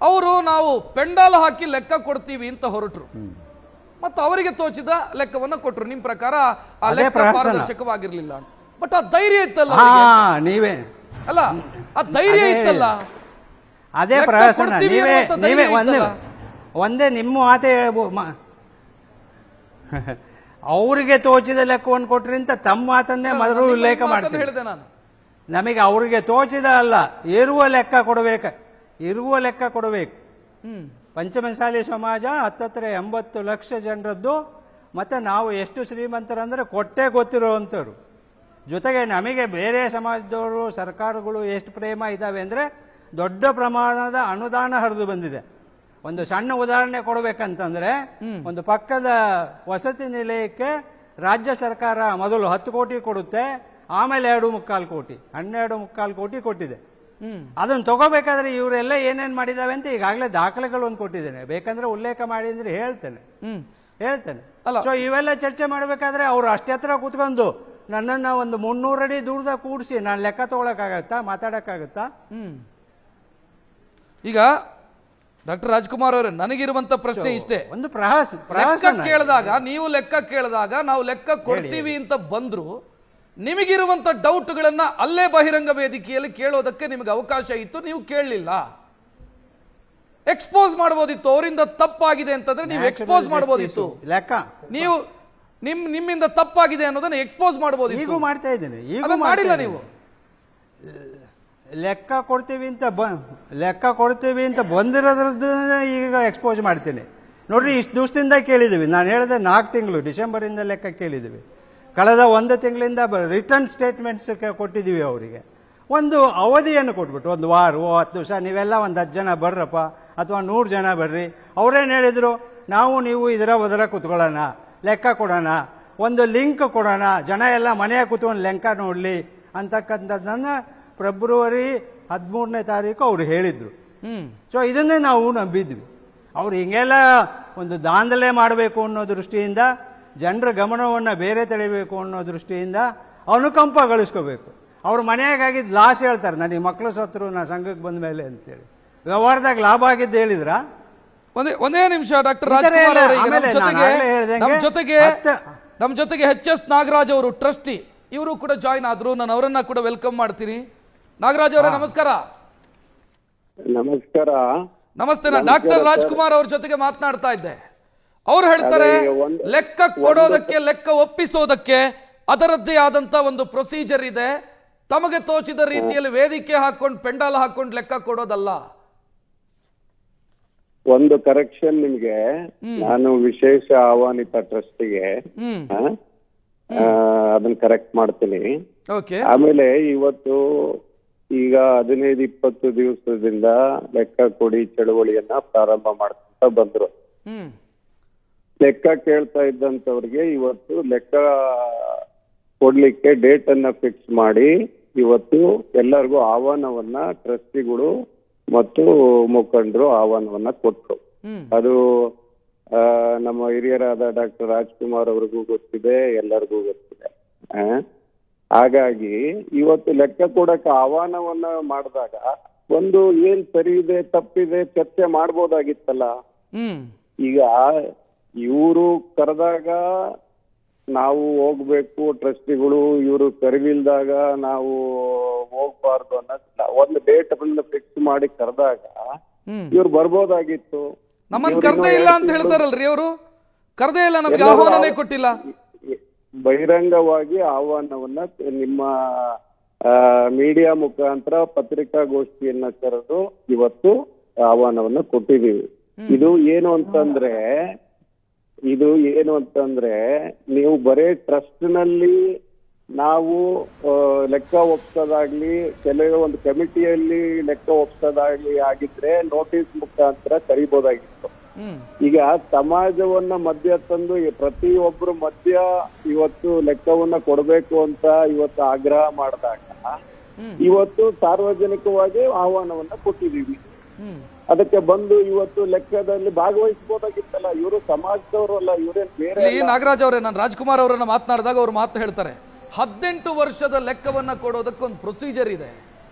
ಅವರು ನಾವು ಪೆಂಡಾಲ್ ಹಾಕಿ ಲೆಕ್ಕ ಕೊಡ್ತೀವಿ ಅಂತ ಹೊರಟರು. ಮತ್ತು ಅವರಿಗೆ ತೋಚಿದ ಲೆಕ್ಕವನ್ನು ಕೊಟ್ಟರು. ನಿಮ್ಮ ಪ್ರಕಾರ ಆ ಲೆಕ್ಕ ಪಾರದರ್ಶಕವಾಗಿರಲಿಲ್ಲ. ಬಟ್ ಆ ಧೈರ್ಯ ಇತ್ತಲ್ಲ ನೀವೇ ಅಲ್ಲ, ಆ ಧೈರ್ಯ ಇತ್ತಲ್ಲ, ಅದೇ ಪ್ರಹಸನ. ನೀವೇ ಒಂದೇ ನಿಮ್ಮ ಮಾತೇ ಅವರಿಗೆ ತೋಚಿದ ಲೆಕ್ಕವನ್ನು ಕೊಟ್ರಿ ಅಂತ ತಮ್ಮ ಮಾತನ್ನೇ ಮೊದಲು ಉಲ್ಲೇಖ ಮಾಡ್ತೀನಿ. ಹೇಳಿದೆ ನಾನು, ನಮಗೆ ಅವರಿಗೆ ತೋಚಿದ ಅಲ್ಲ, ಇರುವ ಲೆಕ್ಕ ಕೊಡಬೇಕು, ಇರುವ ಲೆಕ್ಕ ಕೊಡಬೇಕು. ಪಂಚಮಸಾಲಿ ಸಮಾಜ 80 ಲಕ್ಷ ಜನರದ್ದು, ಮತ್ತೆ ನಾವು ಎಷ್ಟು ಶ್ರೀಮಂತರಂದ್ರೆ ಕೊಟ್ಟೇ ಗೊತ್ತಿರುವಂಥವ್ರು. ಜೊತೆಗೆ ನಮಗೆ ಬೇರೆ ಸಮಾಜದವರು ಸರ್ಕಾರಗಳು ಎಷ್ಟು ಪ್ರೇಮ ಇದ್ದಾವೆ ಅಂದರೆ ದೊಡ್ಡ ಪ್ರಮಾಣದ ಅನುದಾನ ಹರಿದು ಬಂದಿದೆ. ಒಂದು ಸಣ್ಣ ಉದಾಹರಣೆ ಕೊಡಬೇಕಂತಂದ್ರೆ, ಒಂದು ಪಕ್ಕದ ವಸತಿ ನಿಲಯಕ್ಕೆ ರಾಜ್ಯ ಸರ್ಕಾರ ಮೊದಲು 10 ಕೋಟಿ ಕೊಡುತ್ತೆ, ಆಮೇಲೆ 2.25 ಕೋಟಿ 12.25 ಕೋಟಿ ಕೊಟ್ಟಿದೆ. ಅದನ್ನು ತಗೋಬೇಕಾದ್ರೆ ಇವರೆಲ್ಲ ಏನೇನ್ ಮಾಡಿದಾವೆ ಅಂತ ಈಗಾಗಲೇ ದಾಖಲೆಗಳು ಒಂದು ಕೊಟ್ಟಿದ್ದೇನೆ, ಬೇಕಂದ್ರೆ ಉಲ್ಲೇಖ ಮಾಡಿ ಅಂದ್ರೆ ಹೇಳ್ತೇನೆ. ಸೊ ಇವೆಲ್ಲ ಚರ್ಚೆ ಮಾಡಬೇಕಾದ್ರೆ ಅವ್ರು ಅಷ್ಟೇ ಹತ್ರ ಕೂತ್ಕೊಂಡು ನನ್ನನ್ನ ಒಂದು 300 ಅಡಿ ದೂರದಾಗ ಕೂಡಿಸಿ ನಾನು ಲೆಕ್ಕ ತಗೊಳಕ್ಕಾಗತ್ತಾ, ಮಾತಾಡಕ್ಕಾಗತ್ತಾ? ಈಗ ಡಾಕ್ಟರ್ ರಾಜ್ಕುಮಾರ್ ಅವರೇ, ನನಗಿರುವಂತ ಪ್ರಶ್ನೆ ಇಷ್ಟೇ. ಒಂದು ಕೇಳಿದಾಗ, ನೀವು ಲೆಕ್ಕ ಕೇಳಿದಾಗ ನಾವು ಲೆಕ್ಕ ಕೊಡ್ತೀವಿ ಅಂತ ಬಂದ್ರು, ನಿಮಗಿರುವಂತ ಡೌಟ್ಗಳನ್ನ ಅಲ್ಲೇ ಬಹಿರಂಗ ವೇದಿಕೆಯಲ್ಲಿ ಕೇಳೋದಕ್ಕೆ ನಿಮಗೆ ಅವಕಾಶ ಇತ್ತು, ನೀವು ಕೇಳಲಿಲ್ಲ. ಎಕ್ಸ್ಪೋಸ್ ಮಾಡಬಹುದಿತ್ತು. ಅವರಿಂದ ತಪ್ಪಾಗಿದೆ ಅಂತಂದ್ರೆ ನೀವು ಎಕ್ಸ್ಪೋಸ್ ಮಾಡಬಹುದಿತ್ತು. ಲೆಕ್ಕ ನೀವು ನಿಮ್ಮಿಂದ ತಪ್ಪಾಗಿದೆ ಅನ್ನೋದನ್ನ ಎಕ್ಸ್ಪೋಸ್ ಮಾಡಬಹುದಿತ್ತು. ಈಗ ಮಾಡ್ತಾ ಇದ್ದೇನೆ, ಈಗ ಮಾಡಿಲ್ಲ. ನೀವು ಲೆಕ್ಕ ಕೊಡ್ತೀವಿ ಅಂತ ಬಂದಿರೋದ್ರದ್ದು ಈಗ ಎಕ್ಸ್ಪೋಸ್ ಮಾಡ್ತೀನಿ. ನೋಡ್ರಿ, ಇಷ್ಟು ದಿವಸದಿಂದ ಕೇಳಿದ್ದೀವಿ. ನಾನು ಹೇಳಿದೆ 4 ತಿಂಗಳು, ಡಿಸೆಂಬರಿಂದ ಲೆಕ್ಕ ಕೇಳಿದ್ದೀವಿ. ಕಳೆದ 1 ತಿಂಗಳಿಂದ ರಿಟರ್ನ್ ಸ್ಟೇಟ್ಮೆಂಟ್ಸ್ ಕೊಟ್ಟಿದ್ದೀವಿ. ಅವರಿಗೆ ಒಂದು ಅವಧಿಯನ್ನು ಕೊಟ್ಬಿಟ್ಟು, 1 ವಾರ 10 ದಿವಸ ನೀವೆಲ್ಲ ಒಂದು 10 ಜನ ಬರ್ರಪ್ಪ, ಅಥವಾ 100 ಜನ ಬರ್ರಿ. ಅವ್ರೇನು ಹೇಳಿದ್ರು, ನೀವು ಇದರ ಕೂತ್ಕೊಳ್ಳೋಣ, ಲೆಕ್ಕ ಕೊಡೋಣ, ಒಂದು ಲಿಂಕ್ ಕೊಡೋಣ, ಜನ ಎಲ್ಲ ಮನೆಯಾಗ ಕೂತ್ಕೊಂಡು ಲೆಕ್ಕ ನೋಡ್ಲಿ ಅಂತಕ್ಕಂಥದ್ದನ್ನ ಫೆಬ್ರವರಿ 13ನೇ ತಾರೀಕು ಅವ್ರು ಹೇಳಿದ್ರು. ಸೊ ಇದನ್ನೇ ನಾವು ನಂಬಿದ್ವಿ. ಅವ್ರು ಹಿಂಗೆಲ್ಲ ಒಂದು ದಾಂಧಲೆ ಮಾಡಬೇಕು ಅನ್ನೋ ದೃಷ್ಟಿಯಿಂದ, ಜನರ ಗಮನವನ್ನು ಬೇರೆ ತಳಿಬೇಕು ಅನ್ನೋ ದೃಷ್ಟಿಯಿಂದ ಅನುಕಂಪ ಗಳಿಸ್ಕೋಬೇಕು. ಅವ್ರ ಮನೆಯಾಗಿದ್ದ ಲಾಸ್ ಹೇಳ್ತಾರೆ, ನನಗೆ ಮಕ್ಕಳು ಸತ್ರು ನಾ ಸಂಘಕ್ಕೆ ಬಂದ ಮೇಲೆ ಅಂತೇಳಿ. ವ್ಯವಹಾರದಾಗ ಲಾಭ ಆಗಿದ್ದು ಹೇಳಿದ್ರ? ಒಂದೇ ನಿಮಿಷ ಡಾಕ್ಟರ್ ರಾಜ್ಕುಮಾರ್ ನಮ್ಮ ಜೊತೆಗೆ HS ನಾಗರಾಜ್ ಅವರು ಟ್ರಸ್ಟಿ, ಇವರು ಕೂಡ ಜಾಯಿನ್ ಆದ್ರು. ನಾನು ಅವರನ್ನ ಕೂಡ ವೆಲ್ಕಮ್ ಮಾಡ್ತೀನಿ. ನಾಗರಾಜ್ ಅವರೇ ನಮಸ್ಕಾರ. ನಮಸ್ಕಾರ. ನಮಸ್ತೆ. ನಾನು ಡಾಕ್ಟರ್ ರಾಜ್ಕುಮಾರ್ ಅವ್ರ ಜೊತೆಗೆ ಮಾತನಾಡ್ತಾ ಇದ್ದೆ. ಅವ್ರು ಹೇಳ್ತಾರೆ, ಲೆಕ್ಕ ಕೊಡೋದಕ್ಕೆ, ಲೆಕ್ಕ ಒಪ್ಪಿಸೋದಕ್ಕೆ ಅದರದ್ದೇ ಆದಂತ ಒಂದು ಪ್ರೊಸೀಜರ್ ಇದೆ. ತಮಗೆ ತೋಚಿದ ರೀತಿಯಲ್ಲಿ ವೇದಿಕೆ ಹಾಕೊಂಡು ಪೆಂಡಾಲ್ ಹಾಕೊಂಡು ಲೆಕ್ಕ ಕೊಡೋದಲ್ಲ. ಒಂದು ಕರೆಕ್ಷನ್ ನಿಮ್ಗೆ, ನಾನು ವಿಶೇಷ ಆಹ್ವಾನಿತ ಟ್ರಸ್ಟಿಗೆ ಅದನ್ನ ಕರೆಕ್ಟ್ ಮಾಡ್ತೀನಿ. ಆಮೇಲೆ ಇವತ್ತು ಈಗ 15-20 ದಿವಸದಿಂದ ಲೆಕ್ಕ ಕೊಡಿ ಚಳವಳಿಯನ್ನ ಪ್ರಾರಂಭ ಮಾಡ್ಕೊಂತ ಬಂದ್ರು. ಲೆಕ್ಕ ಕೇಳ್ತಾ ಇದ್ದಂತವ್ರಿಗೆ ಇವತ್ತು ಲೆಕ್ಕ ಕೊಡ್ಲಿಕ್ಕೆ ಡೇಟ್ ಅನ್ನ ಫಿಕ್ಸ್ ಮಾಡಿ ಇವತ್ತು ಎಲ್ಲರಿಗೂ ಆಹ್ವಾನವನ್ನ ಟ್ರಸ್ಟಿಗಳು ಮತ್ತು ಮುಖಂಡರು ಆಹ್ವಾನವನ್ನ ಕೊಟ್ಟರು. ಅದು ನಮ್ಮ ಹಿರಿಯರಾದ ಡಾಕ್ಟರ್ ರಾಜ್ಕುಮಾರ್ ಅವ್ರಿಗೂ ಗೊತ್ತಿದೆ, ಎಲ್ಲರಿಗೂ ಗೊತ್ತಿದೆ. ಹಾಗಾಗಿ ಇವತ್ತು ಲೆಕ್ಕ ಕೊಡಕ್ಕೆ ಆಹ್ವಾನವನ್ನ ಮಾಡಿದಾಗ ಒಂದು ಏನ್ ಸರಿ ಇದೆ ತಪ್ಪಿದೆ ಚರ್ಚೆ ಮಾಡ್ಬೋದಾಗಿತ್ತಲ್ಲ. ಈಗ ಇವರು ಕರೆದಾಗ ನಾವು ಹೋಗ್ಬೇಕು, ಟ್ರಸ್ಟಿಗಳು ಇವರು ಕರೆವಿಲ್ದಾಗ ನಾವು ಹೋಗ್ಬಾರ್ದು ಅನ್ನೋದಿಲ್ಲ. ಒಂದು ಡೇಟ್ ಫಿಕ್ಸ್ ಮಾಡಿ ಕರೆದಾಗ ಇವ್ರು ಬರ್ಬೋದಾಗಿತ್ತು. ನಮ್ಮನ್ನ ಕರ್ದೇ ಇಲ್ಲ ಅಂತ ಹೇಳ್ತಾರಲ್ರಿ ಅವರು. ಕರ್ದೇ ಇಲ್ಲ, ನಮ್ಗೆ ಆಹ್ವಾನನೇ ಕೊಟ್ಟಿಲ್ಲ. ಬಹಿರಂಗವಾಗಿ ಆಹ್ವಾನವನ್ನ ನಿಮ್ಮ ಮೀಡಿಯಾ ಮುಖಾಂತರ ಪತ್ರಿಕಾಗೋಷ್ಠಿಯನ್ನ ಕರೆದು ಇವತ್ತು ಆಹ್ವಾನವನ್ನ ಕೊಟ್ಟಿದ್ದೀವಿ. ಇದು ಏನು ಅಂತಂದ್ರೆ ನೀವು ಬರೇ ಟ್ರಸ್ಟ್ ನಲ್ಲಿ ನಾವು ಲೆಕ್ಕ ಒಪ್ಸೋದಾಗ್ಲಿ, ಕೆಲವು ಒಂದು ಕಮಿಟಿಯಲ್ಲಿ ಲೆಕ್ಕ ಒಪ್ಸೋದಾಗ್ಲಿ ಆಗಿದ್ರೆ ನೋಟಿಸ್ ಮುಖಾಂತರ ಕರಿಬೋದಾಗಿತ್ತು. ಈಗ ಸಮಾಜವನ್ನ ಮಧ್ಯ ತಂದು ಪ್ರತಿಯೊಬ್ಬರು ಮಧ್ಯ ಇವತ್ತು ಲೆಕ್ಕವನ್ನ ಕೊಡಬೇಕು ಅಂತ ಇವತ್ತು ಆಗ್ರಹ ಮಾಡಿದಾಗ ಇವತ್ತು ಸಾರ್ವಜನಿಕವಾಗಿ ಆಹ್ವಾನವನ್ನ ಕೊಟ್ಟಿದ್ದೀವಿ. ಅದಕ್ಕೆ ಬಂದು ಇವತ್ತು ಲೆಕ್ಕದಲ್ಲಿ ಭಾಗವಹಿಸಬಹುದಾಗಿತ್ತಲ್ಲ. ಇವರು ಸಮಾಜದವರು ಅಲ್ಲ, ಇವರೇನ್ ಬೇರೆ. ನಾಗರಾಜ್ ಅವರೇ, ನಾನು ರಾಜ್ಕುಮಾರ್ ಅವರನ್ನ ಮಾತನಾಡಿದಾಗ ಅವ್ರು ಮಾತು ಹೇಳ್ತಾರೆ, 18 ವರ್ಷದ ಲೆಕ್ಕವನ್ನ ಕೊಡೋದಕ್ಕೊಂದು ಪ್ರೊಸೀಜರ್ ಇದೆ.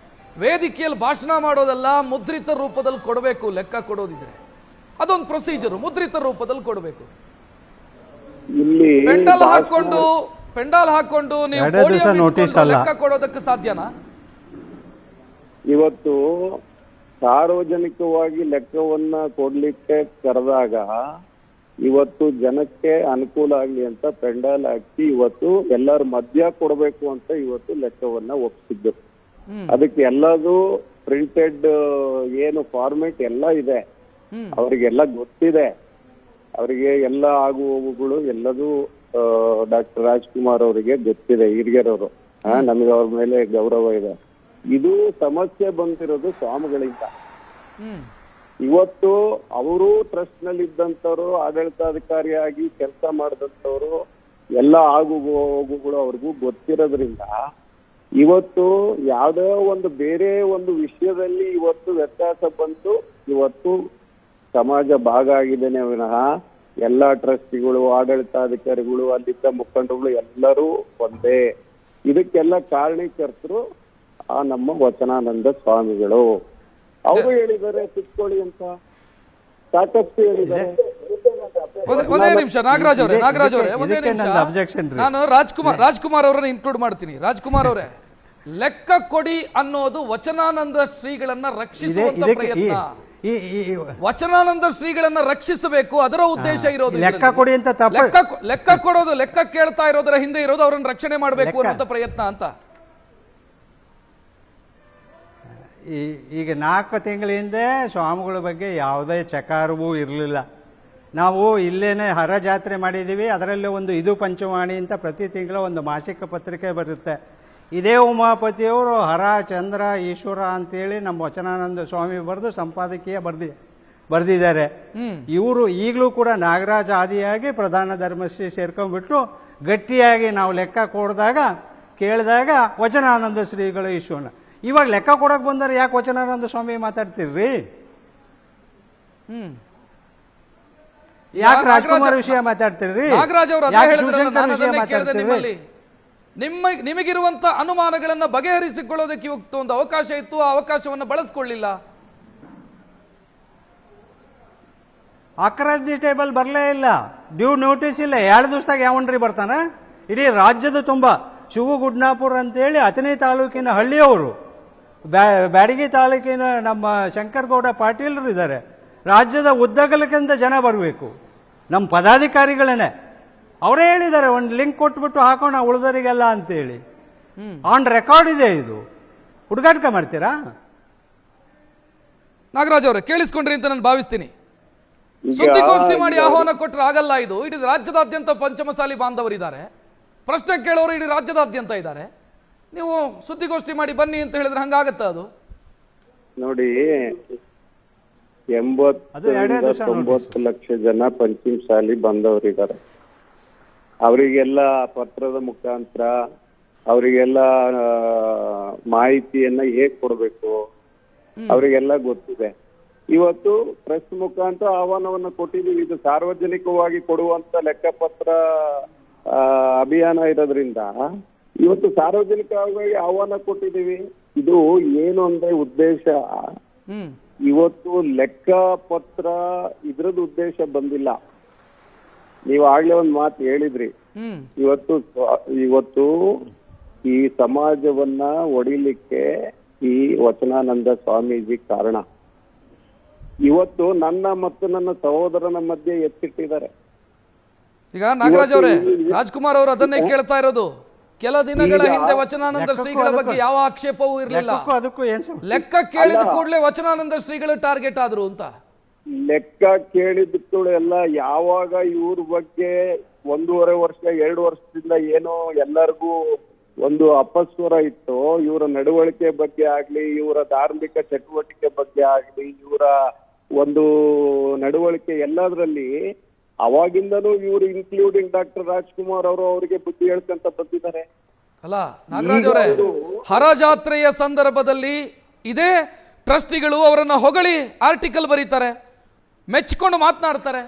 ವೇದಿಕೆಯಲ್ಲಿ ಭಾಷಣ ಮಾಡೋದೆಲ್ಲ ಮುದ್ರಿತ ರೂಪದಲ್ಲಿ ಕೊಡಬೇಕು. ಲೆಕ್ಕ ಕೊಡೋದಿದ್ರೆ ಅದೊಂದು ಪ್ರೊಸೀಜರ್, ಮುದ್ರಿತ ರೂಪದಲ್ಲಿ ಕೊಡಬೇಕು. ಇಲ್ಲಿ ಪೆಂಡಾಲ್ ಹಾಕೊಂಡು ನೀವು ಲೆಕ್ಕ ಕೊಡೋದಕ್ಕೆ ಸಾಧ್ಯನಾ? ಇವತ್ತು ಸಾರ್ವಜನಿಕವಾಗಿ ಲೆಕ್ಕವನ್ನ ಕೊಡ್ಲಿಕ್ಕೆ ಕರೆದಾಗ ಇವತ್ತು ಜನಕ್ಕೆ ಅನುಕೂಲ ಆಗ್ಲಿ ಅಂತ ಪೆಂಡಾಲ್ ಹಾಕಿ ಇವತ್ತು ಎಲ್ಲರ ಮಧ್ಯ ಕೊಡಬೇಕು ಅಂತ ಇವತ್ತು ಲೆಕ್ಕವನ್ನ ಒಪ್ಪಿಸಿದ್ದು. ಅದಕ್ಕೆ ಎಲ್ಲದು ಪ್ರಿಂಟೆಡ್ ಏನು ಫಾರ್ಮೆಟ್ ಎಲ್ಲ ಇದೆ, ಅವರಿಗೆಲ್ಲ ಗೊತ್ತಿದೆ. ಅವರಿಗೆ ಎಲ್ಲ ಆಗು ಹೋಗುಗಳು ಎಲ್ಲದೂ ಡಾಕ್ಟರ್ ರಾಜ್ಕುಮಾರ್ ಅವರಿಗೆ ಗೊತ್ತಿದೆ, ಹಿರಿಯರವರು. ನಮ್ಗೆ ಅವ್ರ ಮೇಲೆ ಗೌರವ ಇದೆ. ಇದು ಸಮಸ್ಯೆ ಬಂದಿರೋದು ಸ್ವಾಮಿಗಳಿಂದ. ಇವತ್ತು ಅವರು ಟ್ರಸ್ಟ್ ನಲ್ಲಿ ಇದ್ದಂಥವ್ರು, ಆಡಳಿತಾಧಿಕಾರಿಯಾಗಿ ಕೆಲಸ ಮಾಡಿದಂಥವ್ರು, ಎಲ್ಲ ಆಗು ಹೋಗುಗಳು ಅವ್ರಿಗೂ ಗೊತ್ತಿರೋದ್ರಿಂದ ಇವತ್ತು ಯಾವುದೋ ಒಂದು ಬೇರೆ ಒಂದು ವಿಷಯದಲ್ಲಿ ಇವತ್ತು ವ್ಯತ್ಯಾಸ ಬಂತು. ಇವತ್ತು ಸಮಾಜ ಭಾಗ ಆಗಿದ್ದೇನೆ ವಿನಃ ಎಲ್ಲಾ ಟ್ರಸ್ಟಿಗಳು, ಆಡಳಿತಾಧಿಕಾರಿಗಳು, ಅಲ್ಲಿದ್ದ ಮುಖಂಡರುಗಳು ಎಲ್ಲರೂ ಒಂದೇ. ಇದಕ್ಕೆಲ್ಲ ಕಾರಣೀಕರ್ತರು ಆ ನಮ್ಮ ವಚನಾನಂದ ಸ್ವಾಮಿಗಳು. ಅವರು ಹೇಳಿದ್ದಾರೆ ತಿಳ್ಕೊಳ್ಳಿ ಅಂತ, ಸಾಕಷ್ಟು ಹೇಳಿದ್ದಾರೆ. ಒಂದೇ ನಿಮಿಷ ನಾಗರಾಜ್ ಅವರೇ, ಒಂದೇ ನಿಮಿಷ. ನಾನು ರಾಜ್ಕುಮಾರ್ ಅವರನ್ನ ಇನ್ಕ್ಲೂಡ್ ಮಾಡ್ತೀನಿ. ರಾಜ್ಕುಮಾರ್ ಅವರೇ, ಲೆಕ್ಕ ಕೊಡಿ ಅನ್ನೋದು ವಚನಾನಂದ ಶ್ರೀಗಳನ್ನ ರಕ್ಷಿಸುವಂತ ಪ್ರಯತ್ನ. ವಚನಾನಂದ ಶ್ರೀಗಳನ್ನ ರಕ್ಷಿಸಬೇಕು, ಅದರ ಉದ್ದೇಶ ಇರೋದು. ಲೆಕ್ಕ ಕೊಡಿ ಅಂತ ಲೆಕ್ಕ ಕೊಡೋದು, ಲೆಕ್ಕ ಕೇಳ್ತಾ ಇರೋದರ ಹಿಂದೆ ಇರೋದು ಅವರನ್ನ ರಕ್ಷಣೆ ಮಾಡಬೇಕು ಅನ್ನೋ ಪ್ರಯತ್ನ ಅಂತ. ಈಗ 4 ತಿಂಗಳ ಹಿಂದೆ ಸ್ವಾಮಿಗಳ ಬಗ್ಗೆ ಯಾವುದೇ ಚಕಾರವೂ ಇರಲಿಲ್ಲ. ನಾವು ಇಲ್ಲೇನೆ ಹರ ಜಾತ್ರೆ ಮಾಡಿದ್ದೀವಿ. ಅದರಲ್ಲೇ ಒಂದು ಇದು ಪಂಚವಾಣಿ ಅಂತ ಪ್ರತಿ ತಿಂಗಳ ಒಂದು ಮಾಸಿಕ ಪತ್ರಿಕೆ ಬರುತ್ತೆ. ಇದೇ ಉಮಾಪತಿಯವರು ಹರ, ಚಂದ್ರ, ಈಶ್ವರ ಅಂತೇಳಿ ನಮ್ಮ ವಚನಾನಂದ ಸ್ವಾಮಿ ಬರೆದು ಸಂಪಾದಕೀಯ ಬರೆದಿದ್ದಾರೆ. ಇವರು ಈಗಲೂ ಕೂಡ ನಾಗರಾಜ ಆದಿಯಾಗಿ ಪ್ರಧಾನ ಧರ್ಮಶ್ರೀ ಸೇರ್ಕೊಂಡ್ಬಿಟ್ಟು ಗಟ್ಟಿಯಾಗಿ ನಾವು ಲೆಕ್ಕ ಕೇಳಿದಾಗ ವಚನಾನಂದ ಶ್ರೀಗಳು ಈಶ್ವರನ. ಇವಾಗ ಲೆಕ್ಕ ಕೊಡಕ್ ಬಂದರೆ ಯಾಕೆ ವಚನಾನಂದ ಸ್ವಾಮಿ ಮಾತಾಡ್ತಿರ್ರಿ? ಯಾಕೆ ರಾಜ್ಕುಮಾರ್ ವಿಷಯ ಮಾತಾಡ್ತಿರ್ರಿ? ನಾಗರಾಜ್ ಅವರು ನಿಮಗಿರುವಂತ ಅನುಮಾನಗಳನ್ನ ಬಗೆಹರಿಸಿಕೊಳ್ಳೋದಕ್ಕೆ ಇವತ್ತು ಒಂದು ಅವಕಾಶ ಇತ್ತು, ಆ ಅವಕಾಶವನ್ನು ಬಳಸ್ಕೊಳ್ಳಿಲ್ಲ. ಅಕ್ರೆಡಿಟೇಬಲ್ ಬರಲೇ ಇಲ್ಲ, ಡ್ಯೂ ನೋಟಿಸ್ ಇಲ್ಲ. 2 ದಿವಸದಾಗ ಯಾವನ್ರಿ ಬರ್ತಾನೆ? ಇಡೀ ರಾಜ್ಯದ ತುಂಬಾ ಶಿವಗುಡ್ನಾಪುರ ಅಂತೇಳಿ ಅಥಣಿ ತಾಲೂಕಿನ ಹಳ್ಳಿಯವರು, ಬ್ಯಾಡಗಿ ತಾಲೂಕಿನ ನಮ್ಮ ಶಂಕರಗೌಡ ಪಾಟೀಲರು ಇದ್ದಾರೆ. ರಾಜ್ಯದ ಉದ್ದಗಲಕ್ಕಿಂತ ಜನ ಬರಬೇಕು. ನಮ್ಮ ಪದಾಧಿಕಾರಿಗಳೇನೆ ಅವರೇ ಹೇಳಿದ್ದಾರೆ, ಒಂದು ಲಿಂಕ್ ಕೊಟ್ಬಿಟ್ಟು ಹಾಕೋಣ ಉಳಿದವರಿಗೆಲ್ಲ ಅಂತೇಳಿ. ಆನ್ ರೆಕಾರ್ಡ್ ಇದೆ. ಇದು ಹುಡುಗಾಟ ಮಾಡ್ತೀರಾ? ನಾಗರಾಜ್ ಅವರೇ, ಕೇಳಿಸ್ಕೊಂಡ್ರಿ ಅಂತ ನಾನು ಭಾವಿಸ್ತೀನಿ. ಸುದ್ದಿಗೋಷ್ಠಿ ಮಾಡಿ ಆಹ್ವಾನ ಕೊಟ್ಟರೆ ಆಗಲ್ಲ. ಇದು ಇಡೀ ರಾಜ್ಯದಾದ್ಯಂತ ಪಂಚಮಸಾಲಿ ಬಾಂಧವರಿದ್ದಾರೆ, ಪ್ರಶ್ನೆ ಕೇಳೋರು ಇಡೀ ರಾಜ್ಯದಾದ್ಯಂತ ಇದ್ದಾರೆ. ನೀವು ಸುದ್ದಿಗೋಷ್ಠಿ ಮಾಡಿ ಬನ್ನಿ ಅಂತ ಹೇಳಿದ್ರೆ ಹಂಗಾಗತ್ತ? ಅದು ನೋಡಿ, 80-90 ಲಕ್ಷ ಜನ ಪಂಚಮಸಾಲಿ ಬಂದವರಿದ್ದಾರೆ. ಅವರಿಗೆಲ್ಲ ಪತ್ರದ ಮುಖಾಂತರ ಅವರಿಗೆಲ್ಲ ಮಾಹಿತಿಯನ್ನ ಹೇಗ್ ಕೊಡ್ಬೇಕು ಅವರಿಗೆಲ್ಲ ಗೊತ್ತಿದೆ. ಇವತ್ತು ಪ್ರೆಸ್ ಮುಖಾಂತರ ಆಹ್ವಾನವನ್ನ ಕೊಟ್ಟಿದ್ದೀವಿ. ಇದು ಸಾರ್ವಜನಿಕವಾಗಿ ಕೊಡುವಂತ ಲೆಕ್ಕಪತ್ರ ಅಭಿಯಾನ ಇರೋದ್ರಿಂದ ಇವತ್ತು ಸಾರ್ವಜನಿಕವಾಗಿ ಆಹ್ವಾನ ಕೊಟ್ಟಿದ್ದೀವಿ. ಇದು ಏನು ಅಂದ್ರೆ ಉದ್ದೇಶ, ಇವತ್ತು ಲೆಕ್ಕಪತ್ರ ಇದ್ರದ್ದು ಉದ್ದೇಶ ಬಂದಿಲ್ಲ. ನೀವು ಆಗ್ಲೇ ಒಂದು ಮಾತು ಹೇಳಿದ್ರಿ, ಇವತ್ತು ಈ ಸಮಾಜವನ್ನ ಒಡಿಲಿಕ್ಕೆ ಈ ವಚನಾನಂದ ಸ್ವಾಮೀಜಿ ಕಾರಣ. ಇವತ್ತು ನನ್ನ ಮತ್ತು ನನ್ನ ಸಹೋದರನ ಮಧ್ಯೆ ಎತ್ತಿಟ್ಟಿದ್ದಾರೆ. ಈಗ ನಾಗರಾಜ್ ಅವರೇ, ರಾಜ್ಕುಮಾರ್ ಅವರು ಅದನ್ನೇ ಕೇಳ್ತಾ ಇರೋದು. ಕೆಲ ದಿನಗಳ ಹಿಂದೆ ವಚನಾನಂದ ಶ್ರೀಗಳ ಬಗ್ಗೆ ಯಾವ ಆಕ್ಷೇಪವೂ ಇರಲಿಲ್ಲ. ಲೆಕ್ಕ ಕೇಳಿದ ಕೂಡಲೇ ವಚನಾನಂದ ಶ್ರೀಗಳು ಟಾರ್ಗೆಟ್ ಆದ್ರು ಅಂತ. ಲೆಕ್ಕ ಕೇಳಿದ ಕೂಡಲೇ ಎಲ್ಲ ಯಾವಾಗ ಇವ್ರ ಬಗ್ಗೆ 1.5 ವರ್ಷ 2 ವರ್ಷದಿಂದ ಏನೋ ಎಲ್ಲರಿಗೂ ಒಂದು ಅಪಸ್ವರ ಇತ್ತು, ಇವರ ನಡವಳಿಕೆ ಬಗ್ಗೆ ಆಗ್ಲಿ, ಇವರ ಧಾರ್ಮಿಕ ಚಟುವಟಿಕೆ ಬಗ್ಗೆ ಆಗ್ಲಿ, ಇವರ ಒಂದು ನಡವಳಿಕೆ ಎಲ್ಲದರಲ್ಲಿ ಅವಾಗಿಂದನೂ ಇವರು ಇನ್ಕ್ಲೂಡಿಂಗ್ ಡಾಕ್ಟರ್ ರಾಜ್ಕುಮಾರ್ ಅವರು ಅವರಿಗೆ ಬುದ್ಧಿ ಹೇಳ್ಕೊಂತ ಬಂದಿದ್ದಾರೆ. ಅಲ್ಲ ನಾಗರಾಜ್ ಅವರೇ, ಹರಜಾತ್ರೆಯ ಸಂದರ್ಭದಲ್ಲಿ ಇದೇ ಟ್ರಸ್ಟಿಗಳು ಅವರನ್ನ ಹೊಗಳಿ ಆರ್ಟಿಕಲ್ ಬರೀತಾರೆ, ಮೆಚ್ಚಿಕೊಂಡು ಮಾತನಾಡ್ತಾರೆ.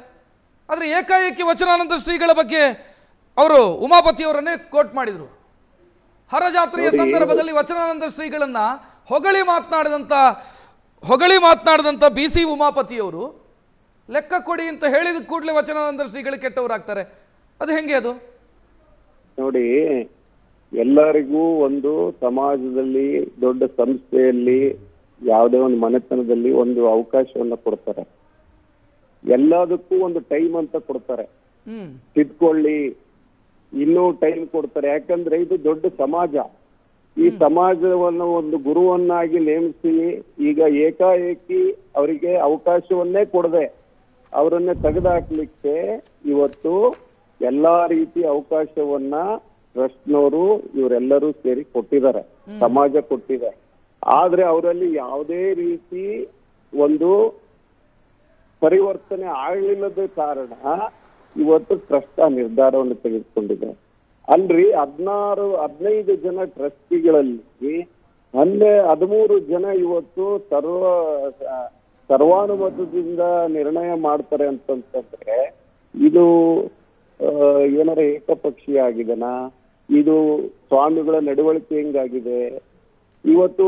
ಆದ್ರೆ ಏಕಾಏಕಿ ವಚನಾನಂದ ಶ್ರೀಗಳ ಬಗ್ಗೆ ಅವರು ಉಮಾಪತಿಯವರನ್ನೇ ಕೋಟ್ ಮಾಡಿದ್ರು. ಹರಜಾತ್ರೆಯ ಸಂದರ್ಭದಲ್ಲಿ ವಚನಾನಂದ ಶ್ರೀಗಳನ್ನ ಹೊಗಳಿ ಮಾತನಾಡಿದಂಥ BC ಉಮಾಪತಿಯವರು ಲೆಕ್ಕ ಕೊಡಿ ಅಂತ ಹೇಳಿದ ಕೂಡಲೇ ವಚನಾನಂದ ಶ್ರೀಗಳು ಕೆಟ್ಟವರಾಗ್ತಾರೆ. ಅದು ಹೆಂಗೆ ಅದು? ನೋಡಿ, ಎಲ್ಲರಿಗೂ ಒಂದು ಸಮಾಜದಲ್ಲಿ, ದೊಡ್ಡ ಸಂಸ್ಥೆಯಲ್ಲಿ, ಯಾವುದೇ ಒಂದು ಮನೆತನದಲ್ಲಿ ಒಂದು ಅವಕಾಶವನ್ನ ಕೊಡ್ತಾರೆ. ಎಲ್ಲದಕ್ಕೂ ಒಂದು ಟೈಮ್ ಅಂತ ಕೊಡ್ತಾರೆ. ತಿದ್ಕೊಳ್ಳಿ, ಇನ್ನೂ ಟೈಮ್ ಕೊಡ್ತಾರೆ. ಯಾಕಂದ್ರೆ ಇದು ದೊಡ್ಡ ಸಮಾಜ. ಈ ಸಮಾಜವನ್ನು ಒಂದು ಗುರುವನ್ನಾಗಿ ನೇಮಿಸಿ ಈಗ ಏಕಾಏಕಿ ಅವರಿಗೆ ಅವಕಾಶವನ್ನೇ ಕೊಡದೆ ಅವರನ್ನೇ ತೆಗೆದುಹಾಕ್ಲಿಕ್ಕೆ ಇವತ್ತು ಎಲ್ಲಾ ರೀತಿಯ ಅವಕಾಶವನ್ನ ಟ್ರಸ್ಟ್ನವರು ಇವರೆಲ್ಲರೂ ಸೇರಿ ಕೊಟ್ಟಿದ್ದಾರೆ, ಸಮಾಜ ಕೊಟ್ಟಿದೆ. ಆದ್ರೆ ಅವರಲ್ಲಿ ಯಾವುದೇ ರೀತಿ ಒಂದು ಪರಿವರ್ತನೆ ಆಗಲಿಲ್ಲದ ಕಾರಣ ಇವತ್ತು ಟ್ರಸ್ಟ್ ಆ ನಿರ್ಧಾರವನ್ನು ತೆಗೆದುಕೊಂಡಿದೆ. ಅಲ್ರಿ, 15 ಜನ ಟ್ರಸ್ಟಿಗಳಲ್ಲಿ 13 ಜನ ಇವತ್ತು ಸರ್ವಾನುಮತದಿಂದ ನಿರ್ಣಯ ಮಾಡ್ತಾರೆ ಅಂತಂದ್ರೆ ಇದು ಏನಾರ ಏಕಪಕ್ಷೀಯ ಆಗಿದೆನಾ? ಇದು ಸ್ವಾಮಿಗಳ ನಡವಳಿಕೆ ಹೆಂಗಾಗಿದೆ? ಇವತ್ತು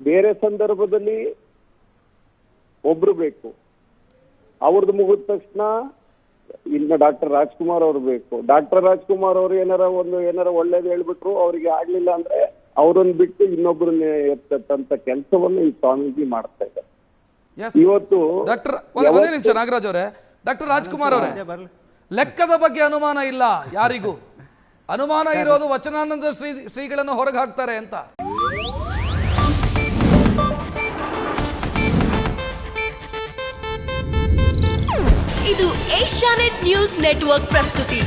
ಬೇರೆ ಸಂದರ್ಭದಲ್ಲಿ ಒಬ್ರು ಬೇಕು, ಅವ್ರದ್ದು ಮುಗಿದ ತಕ್ಷಣ ಇನ್ನು ಡಾಕ್ಟರ್ ರಾಜ್ಕುಮಾರ್ ಅವ್ರು ಬೇಕು. ಡಾಕ್ಟರ್ ರಾಜ್ಕುಮಾರ್ ಅವರು ಏನಾರ ಒಳ್ಳೇದು ಹೇಳ್ಬಿಟ್ರು, ಅವ್ರಿಗೆ ಆಗ್ಲಿಲ್ಲ ಅಂದ್ರೆ ಅವ್ರನ್ನ ಬಿಟ್ಟು ಇನ್ನೊಬ್ರನ್ನ ಎತ್ತಂತ ಕೆಲಸವನ್ನು ಈ ಸ್ವಾಮೀಜಿ ಮಾಡ್ತಾ ಇದ್ದಾರೆ. ಇವತ್ತು ಡಾಕ್ಟರ್ ಒಂದೇ ನಿಮಿಷ ನಾಗರಾಜ್ ಅವರೇ, ಡಾಕ್ಟರ್ ರಾಜ್ಕುಮಾರ್ ಅವರೇ, ಲೆಕ್ಕದ ಬಗ್ಗೆ ಅನುಮಾನ ಇಲ್ಲ ಯಾರಿಗೂ. ಅನುಮಾನ ಇರೋದು ವಚನಾನಂದ ಶ್ರೀಗಳನ್ನು ಹೊರಗೆ ಹಾಕ್ತಾರೆ ಅಂತ. ಇದು ಏಷ್ಯಾನೆಟ್ ನ್ಯೂಸ್ ನೆಟ್ವರ್ಕ್ ಪ್ರಸ್ತುತಿ.